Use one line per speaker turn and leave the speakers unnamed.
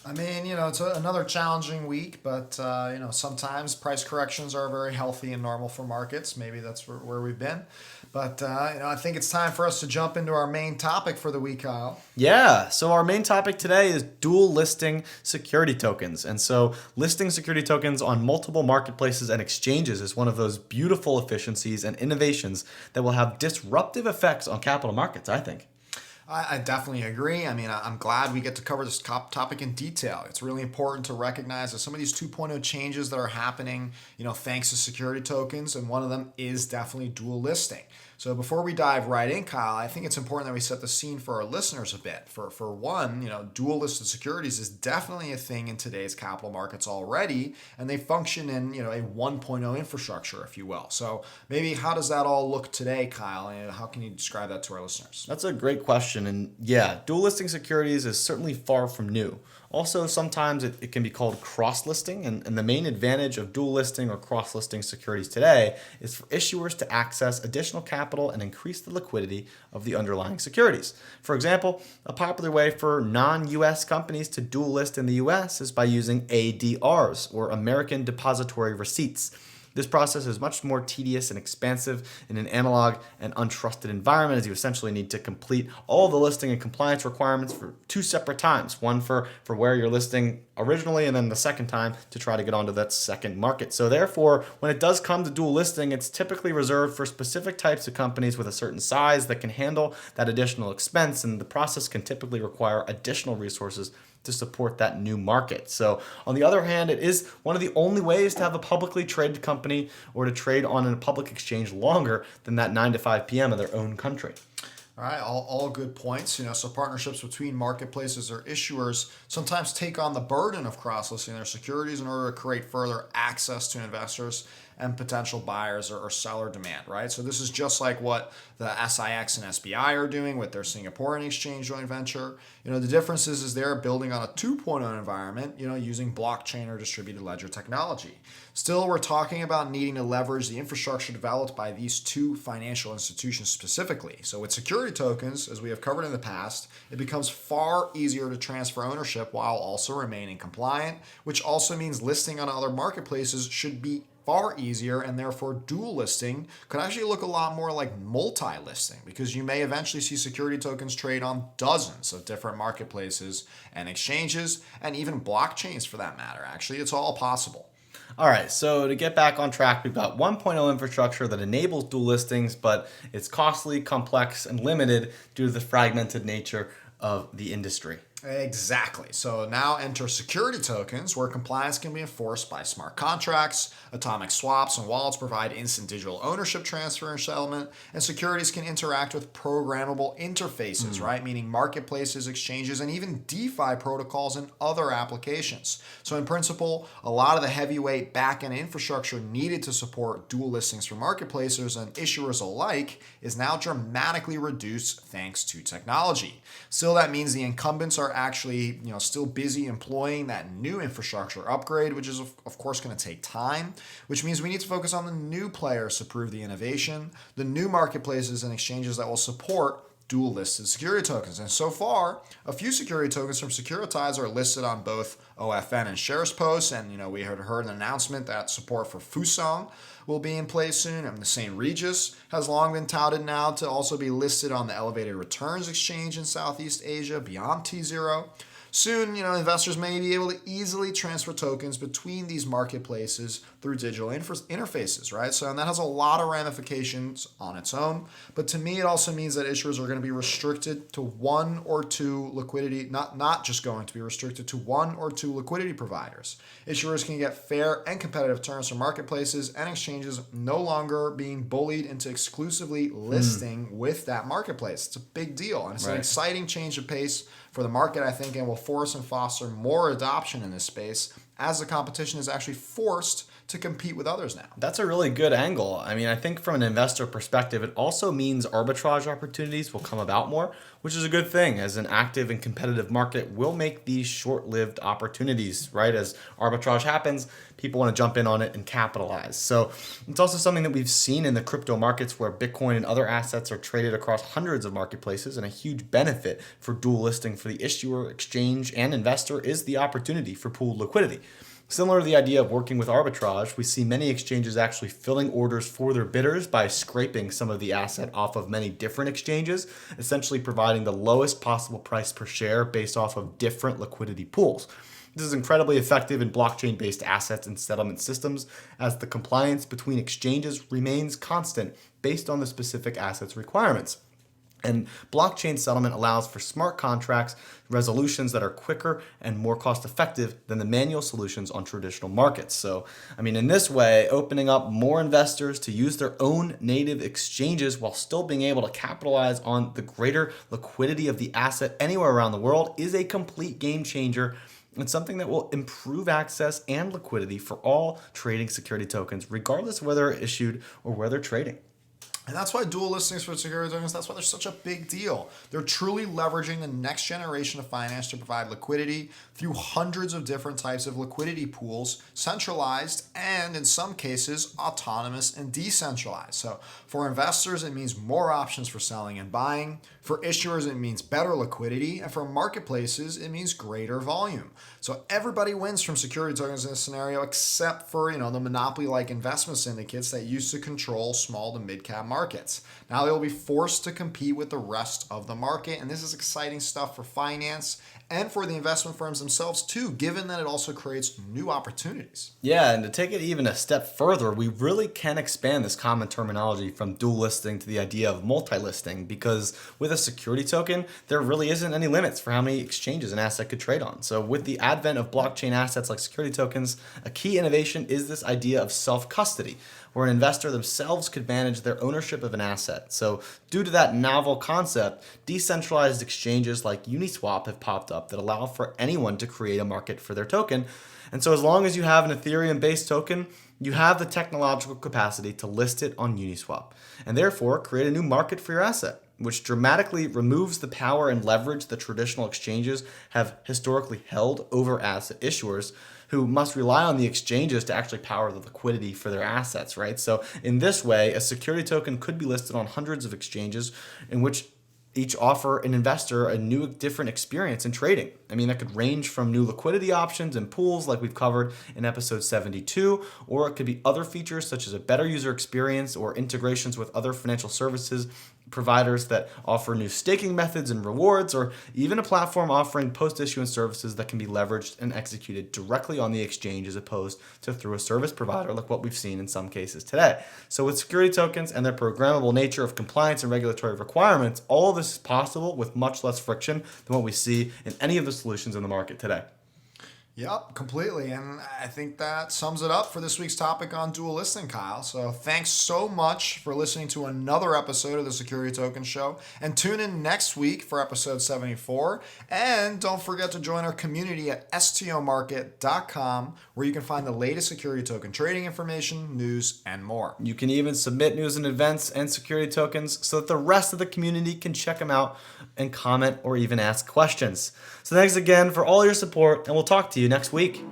I mean, it's another challenging week, but sometimes price corrections are very healthy and normal for markets. Maybe that's where we've been. But I think it's time for us to jump into our main topic for the week, Kyle.
Yeah, so our main topic today is dual listing security tokens. And so, listing security tokens on multiple marketplaces and exchanges is one of those beautiful efficiencies and innovations that will have disruptive effects on capital markets, I think.
I definitely agree. I mean, I'm glad we get to cover this topic in detail. It's really important to recognize that some of these 2.0 changes that are happening, thanks to security tokens, and one of them is definitely dual listing. So before we dive right in, Kyle, I think it's important that we set the scene for our listeners a bit. For one, dual listed securities is definitely a thing in today's capital markets already, and they function in a 1.0 infrastructure, if you will. So maybe how does that all look today, Kyle? And how can you describe that to our listeners?
That's a great question. And yeah, dual listing securities is certainly far from new. Also, sometimes it can be called cross listing. And the main advantage of dual listing or cross listing securities today is for issuers to access additional capital and increase the liquidity of the underlying securities. For example, a popular way for non US companies to dual list in the US is by using ADRs or American Depository Receipts. This process is much more tedious and expansive in an analog and untrusted environment, as you essentially need to complete all the listing and compliance requirements for two separate times. One for where you're listing originally, and then the second time to try to get onto that second market. So therefore, when it does come to dual listing, it's typically reserved for specific types of companies with a certain size that can handle that additional expense, and the process can typically require additional resources to support that new market. So, on the other hand, it is one of the only ways to have a publicly traded company or to trade on a public exchange longer than that 9 to 5 p.m. of their own country.
All right, all good points. So partnerships between marketplaces or issuers sometimes take on the burden of cross-listing their securities in order to create further access to investors and potential buyers or seller demand, right? So this is just like what the SIX and SBI are doing with their Singaporean exchange joint venture. The difference is they're building on a 2.0 environment, using blockchain or distributed ledger technology. Still, we're talking about needing to leverage the infrastructure developed by these two financial institutions specifically. So with security tokens, as we have covered in the past, it becomes far easier to transfer ownership while also remaining compliant, which also means listing on other marketplaces should be far easier, and therefore dual listing could actually look a lot more like multi-listing, because you may eventually see security tokens trade on dozens of different marketplaces and exchanges, and even blockchains for that matter. Actually, it's all possible.
All right, so to get back on track, we've got 1.0 infrastructure that enables dual listings, but it's costly, complex, and limited due to the fragmented nature of the industry.
Exactly. So now enter security tokens, where compliance can be enforced by smart contracts, atomic swaps, and wallets provide instant digital ownership transfer and settlement, and securities can interact with programmable interfaces, right? Meaning marketplaces, exchanges, and even DeFi protocols and other applications. So in principle, a lot of the heavyweight backend infrastructure needed to support dual listings for marketplaces and issuers alike is now dramatically reduced thanks to technology. Still, that means the incumbents are actually still busy employing that new infrastructure upgrade, which is of course going to take time, which means we need to focus on the new players to prove the innovation, the new marketplaces and exchanges that will support dual listed security tokens. And so far, a few security tokens from Securitize are listed on both OFN and SharesPost. And we had heard an announcement that support for Fusong will be in place soon. And the St. Regis has long been touted now to also be listed on the Elevated Returns Exchange in Southeast Asia beyond T0. Soon, investors may be able to easily transfer tokens between these marketplaces through digital interfaces, right? So, and that has a lot of ramifications on its own. But to me, it also means that issuers are going to be restricted to one or two liquidity, not just going to be restricted to one or two liquidity providers. Issuers can get fair and competitive terms from marketplaces and exchanges, no longer being bullied into exclusively listing with that marketplace. It's a big deal, and it's an exciting change of pace for the market, I think, and will force and foster more adoption in this space as the competition is actually forced to compete with others now.
That's a really good angle. I mean, I think from an investor perspective, it also means arbitrage opportunities will come about more, which is a good thing, as an active and competitive market will make these short-lived opportunities, right? As arbitrage happens, people want to jump in on it and capitalize. So it's also something that we've seen in the crypto markets where Bitcoin and other assets are traded across hundreds of marketplaces, and a huge benefit for dual listing for the issuer, exchange, and investor is the opportunity for pooled liquidity. Similar to the idea of working with arbitrage, we see many exchanges actually filling orders for their bidders by scraping some of the asset off of many different exchanges, essentially providing the lowest possible price per share based off of different liquidity pools. This is incredibly effective in blockchain-based assets and settlement systems, as the compliance between exchanges remains constant based on the specific asset's requirements. And blockchain settlement allows for smart contracts, resolutions that are quicker and more cost effective than the manual solutions on traditional markets. So, I mean, in this way, opening up more investors to use their own native exchanges while still being able to capitalize on the greater liquidity of the asset anywhere around the world is a complete game changer. It's something that will improve access and liquidity for all trading security tokens, regardless of whether they're issued or where they're trading.
And that's why dual listings for security tokens, that's why they're such a big deal. They're truly leveraging the next generation of finance to provide liquidity through hundreds of different types of liquidity pools, centralized and in some cases autonomous and decentralized. So for investors, it means more options for selling and buying. For issuers, it means better liquidity. And for marketplaces, it means greater volume. So everybody wins from security tokens in this scenario, except for, the monopoly-like investment syndicates that used to control small to mid-cap markets. Now they will be forced to compete with the rest of the market. And this is exciting stuff for finance and for the investment firms themselves too, given that it also creates new opportunities.
Yeah, and to take it even a step further, we really can expand this common terminology from dual listing to the idea of multi-listing, because with a security token, there really isn't any limits for how many exchanges an asset could trade on. So with the advent of blockchain assets like security tokens, a key innovation is this idea of self-custody, where an investor themselves could manage their ownership of an asset. So due to that novel concept, decentralized exchanges like Uniswap have popped up that allow for anyone to create a market for their token. And so as long as you have an Ethereum-based token, you have the technological capacity to list it on Uniswap, and therefore create a new market for your asset, which dramatically removes the power and leverage that traditional exchanges have historically held over asset issuers, who must rely on the exchanges to actually power the liquidity for their assets, right? So in this way, a security token could be listed on hundreds of exchanges, in which each offer an investor a new, different experience in trading. I mean, that could range from new liquidity options and pools like we've covered in episode 72, or it could be other features such as a better user experience or integrations with other financial services providers that offer new staking methods and rewards, or even a platform offering post-issuance services that can be leveraged and executed directly on the exchange as opposed to through a service provider like what we've seen in some cases today. So with security tokens and their programmable nature of compliance and regulatory requirements, all of this is possible with much less friction than what we see in any of the solutions in the market today.
Yep, completely. And I think that sums it up for this week's topic on dual listing, Kyle. So thanks so much for listening to another episode of the Security Token Show. And tune in next week for episode 74. And don't forget to join our community at stomarket.com, where you can find the latest security token trading information, news, and more.
You can even submit news and events and security tokens so that the rest of the community can check them out and comment or even ask questions. So thanks again for all your support, and we'll talk to you next week.